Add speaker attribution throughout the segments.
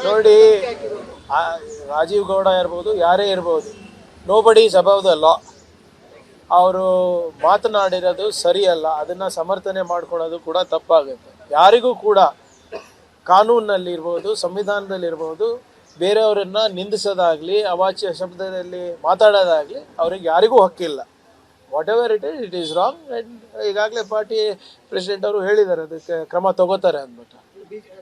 Speaker 1: ನೋಡಿ, ರಾಜೀವ್ ಗೌಡ ಇರ್ಬೋದು, ಯಾರೇ ಇರ್ಬೋದು, nobody is above the law. ಅವರು ಮಾತನಾಡಿರೋದು ಸರಿಯಲ್ಲ, ಅದನ್ನು ಸಮರ್ಥನೆ ಮಾಡ್ಕೊಳ್ಳೋದು ಕೂಡ ತಪ್ಪಾಗುತ್ತೆ. ಯಾರಿಗೂ ಕೂಡ ಕಾನೂನಿನಲ್ಲಿರ್ಬೋದು, ಸಂವಿಧಾನದಲ್ಲಿರ್ಬೋದು, ಬೇರೆಯವರನ್ನು ನಿಂದಿಸೋದಾಗಲಿ, ಅವಾಚ್ಯ ಶಬ್ದದಲ್ಲಿ ಮಾತಾಡೋದಾಗಲಿ ಅವ್ರಿಗೆ ಯಾರಿಗೂ ಹಕ್ಕಿಲ್ಲ. What ever it is wrong. And ಈಗಾಗಲೇ ಪಾರ್ಟಿ ಪ್ರೆಸಿಡೆಂಟ್ ಅವರು ಹೇಳಿದ್ದಾರೆ, ಅದಕ್ಕೆ ಕ್ರಮ ತಗೋತಾರೆ ಅಂದ್ಬಿಟ್ಟು.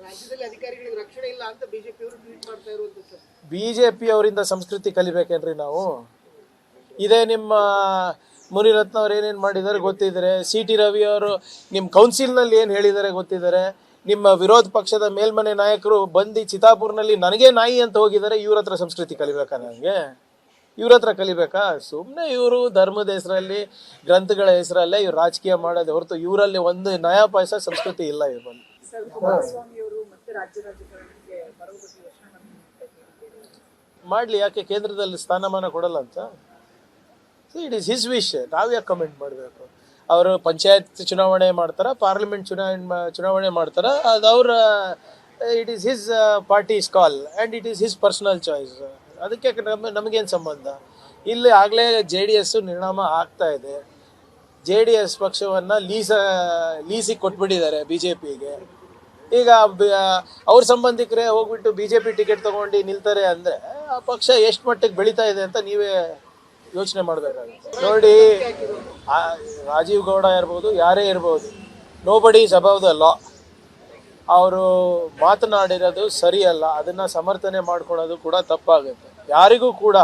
Speaker 2: ರಾಜ್ಯದಲ್ಲಿ ಅಧಿಕಾರಿಗಳಿಗೆ ರಕ್ಷಣೆ ಇಲ್ಲ ಅಂತ ಬಿಜೆಪಿ ಅವರು ಟ್ವೀಟ್ ಮಾಡ್ತಾ ಇರುವಂತದ್ದು ಸರ್.
Speaker 1: ಬಿಜೆಪಿ ಅವರಿಂದ ಸಂಸ್ಕೃತಿ ಕಲಿಬೇಕೇನ್ರಿ ನಾವು? ಇದೇ ನಿಮ್ಮ ಮುನಿರತ್ನ ಅವ್ರು ಏನೇನು ಮಾಡಿದ್ದಾರೆ ಗೊತ್ತಿದ್ದಾರೆ. ಸಿ ಟಿ ರವಿ ಅವರು ನಿಮ್ಮ ಕೌನ್ಸಿಲ್ನಲ್ಲಿ ಏನು ಹೇಳಿದ್ದಾರೆ ಗೊತ್ತಿದ್ದಾರೆ. ನಿಮ್ಮ ವಿರೋಧ ಪಕ್ಷದ ಮೇಲ್ಮನೆ ನಾಯಕರು ಬಂದು ಚಿತಾಪುರ್ನಲ್ಲಿ ನನಗೆ ನಾಯಿ ಅಂತ ಹೋಗಿದ್ದಾರೆ. ಇವ್ರ ಹತ್ರ ಸಂಸ್ಕೃತಿ ಕಲಿಬೇಕಾ? ನನಗೆ ಇವ್ರ ಹತ್ರ ಕಲಿಬೇಕಾ? ಸುಮ್ಮನೆ ಇವರು ಧರ್ಮದ ಹೆಸರಲ್ಲಿ, ಗ್ರಂಥಗಳ ಹೆಸರಲ್ಲೇ ಇವ್ರು ರಾಜಕೀಯ ಮಾಡೋದು ಹೊರತು ಇವರಲ್ಲಿ ಒಂದು ನಯಾ ಪೈಸಾ ಸಂಸ್ಕೃತಿ ಇಲ್ಲ ಇವರಲ್ಲಿ. ಮಾಡಲಿ, ಯಾಕೆ ಕೇಂದ್ರದಲ್ಲಿ ಸ್ಥಾನಮಾನ ಕೊಡಲ್ಲ ಅಂತ? It is his wish. ನಾವು ಯಾಕೆ ಕಮೆಂಟ್ ಮಾಡಬೇಕು? ಅವರು ಪಂಚಾಯತ್ ಚುನಾವಣೆ ಮಾಡ್ತಾರ, ಪಾರ್ಲಿಮೆಂಟ್ ಚುನಾವಣೆ ಮಾಡ್ತಾರ, ಅದು ಅವರ it is his parties call and it is his personal choice. ಅದಕ್ಕೆ ನಮಗೇನು ಸಂಬಂಧ? ಇಲ್ಲಿ ಆಗಲೇ JDS ನಿರ್ಣಾಮ ಆಗ್ತಾ ಇದೆ. JDS ಪಕ್ಷವನ್ನು ಲೀಸಿಗೆ ಕೊಟ್ಬಿಟ್ಟಿದ್ದಾರೆ BJPಗೆ. ಈಗ ಅವ್ರ ಸಂಬಂಧಿಕರೇ ಹೋಗ್ಬಿಟ್ಟು BJP ಟಿಕೆಟ್ ತೊಗೊಂಡು ನಿಲ್ತಾರೆ ಅಂದರೆ ಆ ಪಕ್ಷ ಎಷ್ಟು ಮಟ್ಟಿಗೆ ಬೆಳೀತಾ ಇದೆ ಅಂತ ನೀವೇ ಯೋಚನೆ ಮಾಡಬೇಕಾಗುತ್ತೆ. ನೋಡಿ, ರಾಜೀವ್ ಗೌಡ ಇರ್ಬೋದು, ಯಾರೇ ಇರ್ಬೋದು, nobody is above the law. ಅವರು ಮಾತನಾಡಿರೋದು ಸರಿಯಲ್ಲ, ಅದನ್ನು ಸಮರ್ಥನೆ ಮಾಡ್ಕೊಳ್ಳೋದು ಕೂಡ ತಪ್ಪಾಗುತ್ತೆ. ಯಾರಿಗೂ ಕೂಡ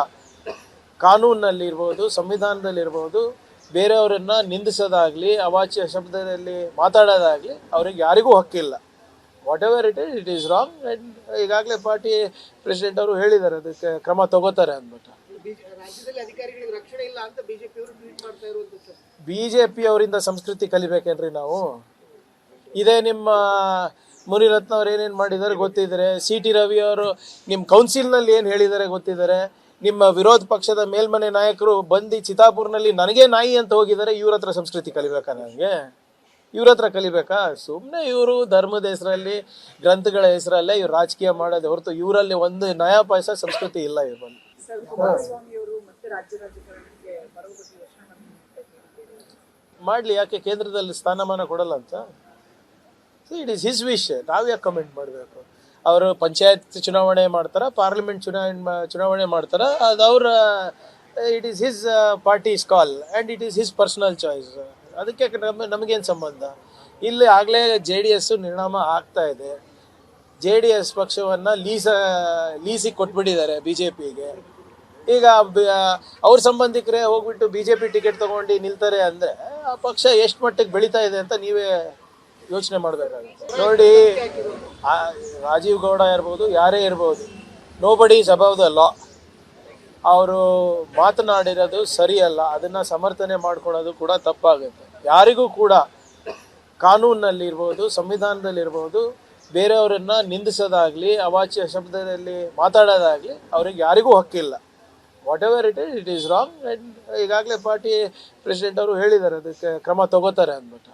Speaker 1: ಕಾನೂನಿನಲ್ಲಿರ್ಬೋದು, ಸಂವಿಧಾನದಲ್ಲಿರ್ಬೋದು, ಬೇರೆಯವರನ್ನು ನಿಂದಿಸೋದಾಗಲಿ, ಅವಾಚ್ಯ ಶಬ್ದದಲ್ಲಿ ಮಾತಾಡೋದಾಗಲಿ ಅವ್ರಿಗೆ ಯಾರಿಗೂ ಹಕ್ಕಿಲ್ಲ. What ever it is wrong. And ಈಗಾಗಲೇ ಪಾರ್ಟಿ ಪ್ರೆಸಿಡೆಂಟ್ ಅವರು ಹೇಳಿದ್ದಾರೆ, ಅದಕ್ಕೆ ಕ್ರಮ ತಗೋತಾರೆ ಅಂದ್ಬಿಟ್ಟು.
Speaker 2: ರಾಜ್ಯದಲ್ಲಿ ಅಧಿಕಾರಿಗಳಿಗೆ ರಕ್ಷಣೆ ಇಲ್ಲ ಅಂತ ಬಿಜೆಪಿ ಅವರು ಟ್ವೀಟ್ ಮಾಡ್ತಾ ಇರುವಂತದ್ದು ಸರ್.
Speaker 1: ಬಿಜೆಪಿ ಅವರಿಂದ ಸಂಸ್ಕೃತಿ ಕಲಿಬೇಕೇನ್ರಿ ನಾವು? ಇದೇ ನಿಮ್ಮ ಮುನಿರತ್ನ ಅವ್ರು ಏನೇನು ಮಾಡಿದ್ದಾರೆ ಗೊತ್ತಿದ್ದಾರೆ. ಸಿ ಟಿ ರವಿ ಅವರು ನಿಮ್ಮ ಕೌನ್ಸಿಲ್ನಲ್ಲಿ ಏನು ಹೇಳಿದ್ದಾರೆ ಗೊತ್ತಿದ್ದಾರೆ. ನಿಮ್ಮ ವಿರೋಧ ಪಕ್ಷದ ಮೇಲ್ಮನೆ ನಾಯಕರು ಬಂದು ಚಿತಾಪುರ್ನಲ್ಲಿ ನನಗೆ ನಾಯಿ ಅಂತ ಹೋಗಿದ್ದಾರೆ. ಇವ್ರ ಹತ್ರ ಸಂಸ್ಕೃತಿ ಕಲಿಬೇಕಾ? ನನಗೆ ಇವ್ರ ಹತ್ರ ಕಲಿಬೇಕಾ? ಸುಮ್ಮನೆ ಇವರು ಧರ್ಮದ ಹೆಸರಲ್ಲಿ, ಗ್ರಂಥಗಳ ಹೆಸರಲ್ಲೇ ಇವ್ರು ರಾಜಕೀಯ ಮಾಡೋದು ಹೊರತು ಇವರಲ್ಲಿ ಒಂದು ನಯಾ ಪೈಸಾ ಸಂಸ್ಕೃತಿ ಇಲ್ಲ ಇವರಲ್ಲಿ. ಮಾಡಲಿ, ಯಾಕೆ ಕೇಂದ್ರದಲ್ಲಿ ಸ್ಥಾನಮಾನ ಕೊಡಲ್ಲ ಅಂತ? It is his wish. ನಾವು ಯಾಕೆ ಕಮೆಂಟ್ ಮಾಡಬೇಕು? ಅವರು ಪಂಚಾಯತ್ ಚುನಾವಣೆ ಮಾಡ್ತಾರ, ಪಾರ್ಲಿಮೆಂಟ್ ಚುನಾವಣೆ ಮಾಡ್ತಾರ, ಅದು ಅವರ it is his parties call and it is his personal choice. ಅದಕ್ಕೆ ನಮಗೇನು ಸಂಬಂಧ? ಇಲ್ಲಿ ಆಗಲೇ JDS ನಿರ್ಣಾಮ ಆಗ್ತಾ ಇದೆ. JDS ಪಕ್ಷವನ್ನು ಲೀಸಿಗೆ ಕೊಟ್ಬಿಟ್ಟಿದ್ದಾರೆ BJPಗೆ. ಈಗ ಅವ್ರ ಸಂಬಂಧಿಕರೇ ಹೋಗ್ಬಿಟ್ಟು BJP ಟಿಕೆಟ್ ತೊಗೊಂಡು ನಿಲ್ತಾರೆ ಅಂದರೆ ಆ ಪಕ್ಷ ಎಷ್ಟು ಮಟ್ಟಿಗೆ ಬೆಳೀತಾ ಇದೆ ಅಂತ ನೀವೇ ಯೋಚನೆ ಮಾಡಬೇಕಾಗುತ್ತೆ. ನೋಡಿ, ರಾಜೀವ್ ಗೌಡ ಇರ್ಬೋದು, ಯಾರೇ ಇರ್ಬೋದು, nobody is above the law. ಅವರು ಮಾತನಾಡಿರೋದು ಸರಿಯಲ್ಲ, ಅದನ್ನು ಸಮರ್ಥನೆ ಮಾಡ್ಕೊಳ್ಳೋದು ಕೂಡ ತಪ್ಪಾಗುತ್ತೆ. ಯಾರಿಗೂ ಕೂಡ ಕಾನೂನಿನಲ್ಲಿರ್ಬೋದು, ಸಂವಿಧಾನದಲ್ಲಿರ್ಬೋದು, ಬೇರೆಯವರನ್ನು ನಿಂದಿಸೋದಾಗಲಿ, ಅವಾಚ್ಯ ಶಬ್ದದಲ್ಲಿ ಮಾತಾಡೋದಾಗಲಿ ಅವ್ರಿಗೆ ಯಾರಿಗೂ ಹಕ್ಕಿಲ್ಲ. What ever it is wrong. And ಈಗಾಗಲೇ ಪಾರ್ಟಿ ಪ್ರೆಸಿಡೆಂಟ್ ಅವರು ಹೇಳಿದ್ದಾರೆ, ಅದಕ್ಕೆ ಕ್ರಮ ತಗೋತಾರೆ ಅಂದ್ಬಿಟ್ಟು.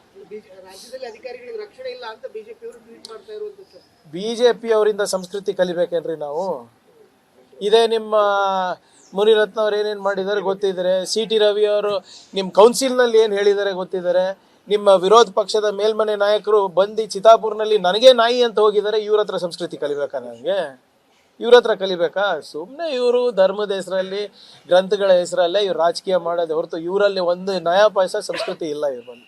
Speaker 2: ರಾಜ್ಯದಲ್ಲಿ ಅಧಿಕಾರಿಗಳಿಗೆ ರಕ್ಷಣೆ ಇಲ್ಲ ಅಂತ ಬಿಜೆಪಿ ಅವರು ಟ್ವೀಟ್ ಮಾಡ್ತಾ ಇರುವಂತದ್ದು ಸರ್.
Speaker 1: ಬಿಜೆಪಿ ಅವರಿಂದ ಸಂಸ್ಕೃತಿ ಕಲಿಬೇಕೇನ್ರಿ ನಾವು? ಇದೇ ನಿಮ್ಮ ಮುನಿರತ್ನ ಅವ್ರು ಏನೇನು ಮಾಡಿದ್ದಾರೆ ಗೊತ್ತಿದ್ದಾರೆ. ಸಿ ಟಿ ರವಿ ಅವರು ನಿಮ್ಮ ಕೌನ್ಸಿಲ್ನಲ್ಲಿ ಏನು ಹೇಳಿದ್ದಾರೆ ಗೊತ್ತಿದ್ದಾರೆ. ನಿಮ್ಮ ವಿರೋಧ ಪಕ್ಷದ ಮೇಲ್ಮನೆ ನಾಯಕರು ಬಂದು ಚಿತಾಪುರ್ನಲ್ಲಿ ನನಗೆ ನಾಯಿ ಅಂತ ಹೋಗಿದ್ದಾರೆ. ಇವ್ರ ಹತ್ರ ಸಂಸ್ಕೃತಿ ಕಲಿಬೇಕಾ? ನನಗೆ ಇವ್ರ ಹತ್ರ ಕಲಿಬೇಕಾ? ಸುಮ್ಮನೆ ಇವರು ಧರ್ಮದ ಹೆಸರಲ್ಲಿ, ಗ್ರಂಥಗಳ ಹೆಸರಲ್ಲೇ ಇವ್ರು ರಾಜಕೀಯ ಮಾಡೋದು ಹೊರತು ಇವರಲ್ಲಿ ಒಂದು ನಯಾ ಪೈಸಾ ಸಂಸ್ಕೃತಿ ಇಲ್ಲ ಇವರಲ್ಲಿ.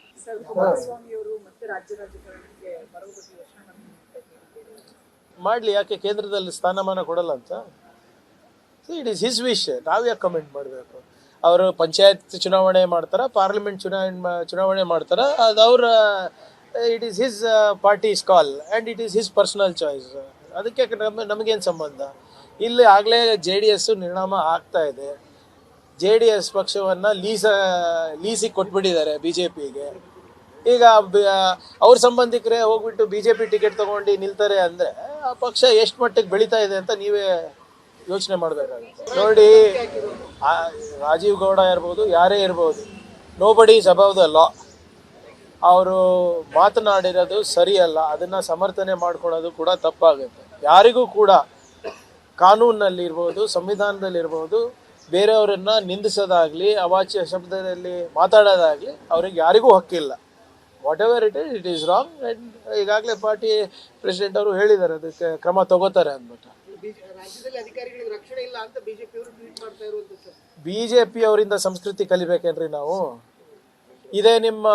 Speaker 1: ಮಾಡಲಿ, ಯಾಕೆ ಕೇಂದ್ರದಲ್ಲಿ ಸ್ಥಾನಮಾನ ಕೊಡಲ್ಲ ಅಂತ? It is his wish. ನಾವು ಯಾಕೆ ಕಮೆಂಟ್ ಮಾಡಬೇಕು? ಅವರು ಪಂಚಾಯತ್ ಚುನಾವಣೆ ಮಾಡ್ತಾರ, ಪಾರ್ಲಿಮೆಂಟ್ ಚುನಾವಣೆ ಮಾಡ್ತಾರ, ಅದು ಅವರ it is his parties call and it is his personal choice. ಅದಕ್ಕೆ ನಮಗೇನು ಸಂಬಂಧ? ಇಲ್ಲಿ ಆಗಲೇ JDS ನಿರ್ಣಾಮ ಆಗ್ತಾ ಇದೆ. JDS ಪಕ್ಷವನ್ನು ಲೀಸಿಗೆ ಕೊಟ್ಬಿಟ್ಟಿದ್ದಾರೆ BJPಗೆ. ಈಗ ಅವ್ರ ಸಂಬಂಧಿಕರೇ ಹೋಗ್ಬಿಟ್ಟು BJP ಟಿಕೆಟ್ ತೊಗೊಂಡು ನಿಲ್ತಾರೆ ಅಂದರೆ ಆ ಪಕ್ಷ ಎಷ್ಟು ಮಟ್ಟಿಗೆ ಬೆಳೀತಾ ಇದೆ ಅಂತ ನೀವೇ ಯೋಚನೆ ಮಾಡಬೇಕಾಗುತ್ತೆ. ನೋಡಿ, ರಾಜೀವ್ ಗೌಡ ಇರ್ಬೋದು, ಯಾರೇ ಇರ್ಬೋದು, nobody is above the law. ಅವರು ಮಾತನಾಡಿರೋದು ಸರಿಯಲ್ಲ, ಅದನ್ನು ಸಮರ್ಥನೆ ಮಾಡ್ಕೊಳ್ಳೋದು ಕೂಡ ತಪ್ಪಾಗುತ್ತೆ. ಯಾರಿಗೂ ಕೂಡ ಕಾನೂನಲ್ಲಿರ್ಬೋದು, ಸಂವಿಧಾನದಲ್ಲಿರ್ಬೋದು, ಬೇರೆಯವರನ್ನ ನಿಂದಿಸೋದಾಗ್ಲಿ, ಅವಾಚ್ಯ ಶಬ್ದದಲ್ಲಿ ಮಾತಾಡೋದಾಗ್ಲಿ ಅವ್ರಿಗೆ ಯಾರಿಗೂ ಹಕ್ಕಿಲ್ಲ. What ever it is wrong. And ಈಗಾಗಲೇ ಪಾರ್ಟಿ ಪ್ರೆಸಿಡೆಂಟ್ ಅವರು ಹೇಳಿದ್ದಾರೆ ಅದಕ್ಕೆ ಕ್ರಮ ತಗೋತಾರೆ ಅಂದ್ಬಿಟ್ಟು.
Speaker 2: ರಾಜ್ಯದಲ್ಲಿ ಅಧಿಕಾರಿಗಳಿಗೆ ರಕ್ಷಣೆ ಇಲ್ಲ ಅಂತ ಬಿಜೆಪಿ ಅವರು ಟ್ವೀಟ್ ಮಾಡ್ತಾ ಇರುವಂತದ್ದು ಸರ್.
Speaker 1: BJP ಅವರಿಂದ ಸಂಸ್ಕೃತಿ ಕಲಿಬೇಕೇನ್ರಿ ನಾವು? ಇದೇ ನಿಮ್ಮ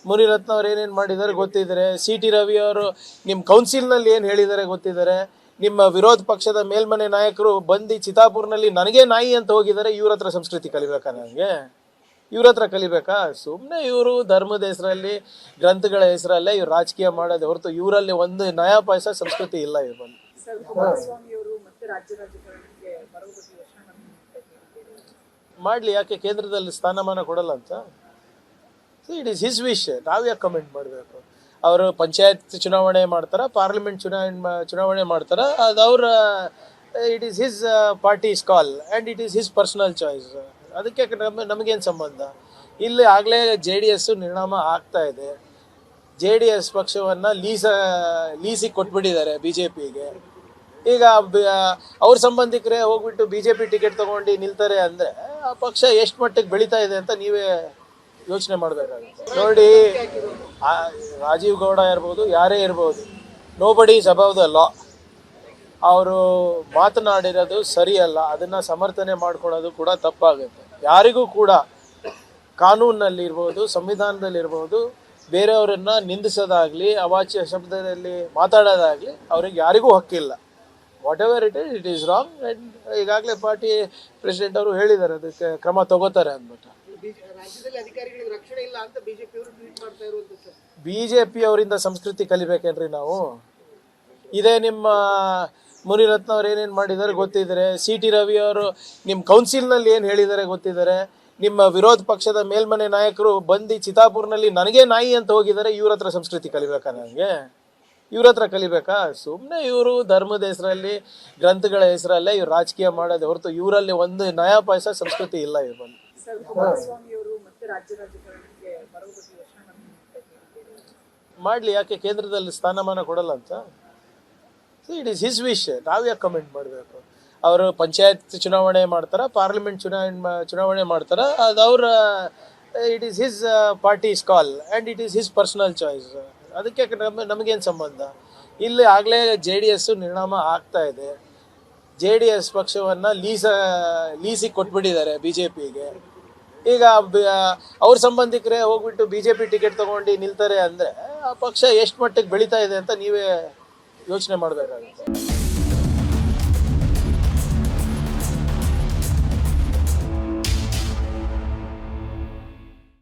Speaker 1: ಮುನಿರತ್ನ ಅವ್ರು ಏನೇನು ಮಾಡಿದ್ದಾರೆ ಗೊತ್ತಿದ್ದಾರೆ. CT ರವಿ ಅವರು ನಿಮ್ಮ ಕೌನ್ಸಿಲ್ನಲ್ಲಿ ಏನು ಹೇಳಿದ್ದಾರೆ ಗೊತ್ತಿದ್ದಾರೆ. ನಿಮ್ಮ ವಿರೋಧ ಪಕ್ಷದ ಮೇಲ್ಮನೆ ನಾಯಕರು ಬಂದು ಚಿತಾಪುರ್ನಲ್ಲಿ ನನಗೆ ನಾಯಿ ಅಂತ ಹೋಗಿದ್ದಾರೆ. ಇವ್ರ ಹತ್ರ ಸಂಸ್ಕೃತಿ ಕಲಿಬೇಕಾ? ನನಗೆ ಇವ್ರ ಹತ್ರ ಕಲಿಬೇಕಾ? ಸುಮ್ಮನೆ ಇವರು ಧರ್ಮದ ಹೆಸರಲ್ಲಿ, ಗ್ರಂಥಗಳ ಹೆಸರಲ್ಲೇ ಇವ್ರು ರಾಜಕೀಯ ಮಾಡೋದು ಹೊರತು ಇವರಲ್ಲಿ ಒಂದು ನಯಾ ಪೈಸಾ ಸಂಸ್ಕೃತಿ ಇಲ್ಲ ಇವರಲ್ಲಿ. ಮಾಡಲಿ, ಯಾಕೆ ಕೇಂದ್ರದಲ್ಲಿ ಸ್ಥಾನಮಾನ ಕೊಡಲ್ಲ ಅಂತ? It is his wish. ನಾವ್ಯಾಕೆ ಕಮೆಂಟ್ ಮಾಡಬೇಕು? ಅವರು ಪಂಚಾಯತ್ ಚುನಾವಣೆ ಮಾಡ್ತಾರ, ಪಾರ್ಲಿಮೆಂಟ್ ಚುನಾವಣೆ ಮಾಡ್ತಾರ, ಅದು ಅವ್ರ it is his parties call and it is his personal choice. ಅದಕ್ಕೆ ನಮಗೇನು ಸಂಬಂಧ? ಇಲ್ಲಿ ಆಗಲೇ JDS ನಿರ್ಣಾಮ ಆಗ್ತಾ ಇದೆ. JDS ಪಕ್ಷವನ್ನು ಲೀಸಿಗೆ ಕೊಟ್ಬಿಟ್ಟಿದ್ದಾರೆ BJPಗೆ. ಈಗ ಅವ್ರ ಸಂಬಂಧಿಕರೇ ಹೋಗ್ಬಿಟ್ಟು BJP ಟಿಕೆಟ್ ತೊಗೊಂಡು ನಿಲ್ತಾರೆ ಅಂದರೆ ಆ ಪಕ್ಷ ಎಷ್ಟು ಮಟ್ಟಿಗೆ ಬೆಳೀತಾ ಇದೆ ಅಂತ ನೀವೇ ಯೋಚನೆ ಮಾಡಬೇಕಾಗುತ್ತೆ. ನೋಡಿ, ರಾಜೀವ್ ಗೌಡ ಇರ್ಬೋದು, ಯಾರೇ ಇರ್ಬೋದು, nobody is above the law. ಅವರು ಮಾತನಾಡಿರೋದು ಸರಿಯಲ್ಲ, ಅದನ್ನು ಸಮರ್ಥನೆ ಮಾಡ್ಕೊಳ್ಳೋದು ಕೂಡ ತಪ್ಪಾಗುತ್ತೆ. ಯಾರಿಗೂ ಕೂಡ ಕಾನೂನಲ್ಲಿರ್ಬೋದು, ಸಂವಿಧಾನದಲ್ಲಿರ್ಬೋದು, ಬೇರೆಯವರನ್ನ ನಿಂದಿಸೋದಾಗಲಿ, ಅವಾಚ್ಯ ಶಬ್ದದಲ್ಲಿ ಮಾತಾಡೋದಾಗಲಿ ಅವ್ರಿಗೆ ಯಾರಿಗೂ ಹಕ್ಕಿಲ್ಲ. What ever it is wrong. And ಈಗಾಗಲೇ ಪಾರ್ಟಿ ಪ್ರೆಸಿಡೆಂಟ್ ಅವರು ಹೇಳಿದ್ದಾರೆ ಅದಕ್ಕೆ ಕ್ರಮ ತಗೋತಾರೆ ಅಂದ್ಬಿಟ್ಟು.
Speaker 2: ರಾಜ್ಯದಲ್ಲಿ ಅಧಿಕಾರಿಗಳಿಗೆ ರಕ್ಷಣೆ ಇಲ್ಲ ಅಂತ ಬಿಜೆಪಿ ಅವರು ಟ್ವೀಟ್ ಮಾಡ್ತಾ ಇರುವಂತದ್ದು ಸರ್.
Speaker 1: BJP ಅವರಿಂದ ಸಂಸ್ಕೃತಿ ಕಲಿಬೇಕೇನ್ರಿ ನಾವು? ಇದೇ ನಿಮ್ಮ ಮುನಿರತ್ನ ಅವ್ರು ಏನೇನು ಮಾಡಿದ್ದಾರೆ ಗೊತ್ತಿದ್ದಾರೆ. CT ರವಿ ಅವರು ನಿಮ್ಮ ಕೌನ್ಸಿಲ್ನಲ್ಲಿ ಏನು ಹೇಳಿದ್ದಾರೆ ಗೊತ್ತಿದ್ದಾರೆ. ನಿಮ್ಮ ವಿರೋಧ ಪಕ್ಷದ ಮೇಲ್ಮನೆ ನಾಯಕರು ಬಂದು ಚಿತಾಪುರ್ನಲ್ಲಿ ನನಗೆ ನಾಯಿ ಅಂತ ಹೋಗಿದ್ದಾರೆ. ಇವ್ರ ಹತ್ರ ಸಂಸ್ಕೃತಿ ಕಲಿಬೇಕಾ? ನನಗೆ ಇವ್ರ ಹತ್ರ ಕಲಿಬೇಕಾ? ಸುಮ್ಮನೆ ಇವರು ಧರ್ಮದ ಹೆಸರಲ್ಲಿ, ಗ್ರಂಥಗಳ ಹೆಸರಲ್ಲೇ ಇವ್ರು ರಾಜಕೀಯ ಮಾಡೋದು ಹೊರತು ಇವರಲ್ಲಿ ಒಂದು ನಯಾ ಪೈಸಾ ಸಂಸ್ಕೃತಿ ಇಲ್ಲ ಇವರಲ್ಲಿ. ಮಾಡಲಿ, ಯಾಕೆ ಕೇಂದ್ರದಲ್ಲಿ ಸ್ಥಾನಮಾನ ಕೊಡಲ್ಲ ಅಂತ? It is his wish. ನಾವ್ಯಾಕೆ ಕಮೆಂಟ್ ಮಾಡಬೇಕು? ಅವರು ಪಂಚಾಯತ್ ಚುನಾವಣೆ ಮಾಡ್ತಾರ, ಪಾರ್ಲಿಮೆಂಟ್ ಚುನಾವಣೆ ಮಾಡ್ತಾರ, ಅದು ಅವ್ರ it is his parties call and it is his personal choice. ಅದಕ್ಕೆ ನಮಗೇನು ಸಂಬಂಧ? ಇಲ್ಲಿ ಆಗಲೇ JDS ನಿರ್ಣಾಮ ಆಗ್ತಾ ಇದೆ. JDS ಪಕ್ಷವನ್ನು ಲೀಸಿಗೆ ಕೊಟ್ಬಿಟ್ಟಿದ್ದಾರೆ BJPಗೆ. ಈಗ ಅವ್ರ ಸಂಬಂಧಿಕರೇ ಹೋಗ್ಬಿಟ್ಟು BJP ಟಿಕೆಟ್ ತೊಗೊಂಡು ನಿಲ್ತಾರೆ ಅಂದರೆ ಆ ಪಕ್ಷ ಎಷ್ಟು ಮಟ್ಟಿಗೆ ಬೆಳೀತಾ ಇದೆ ಅಂತ ನೀವೇ ಯೋಚನೆ ಮಾಡಬೇಕಾಗುತ್ತೆ.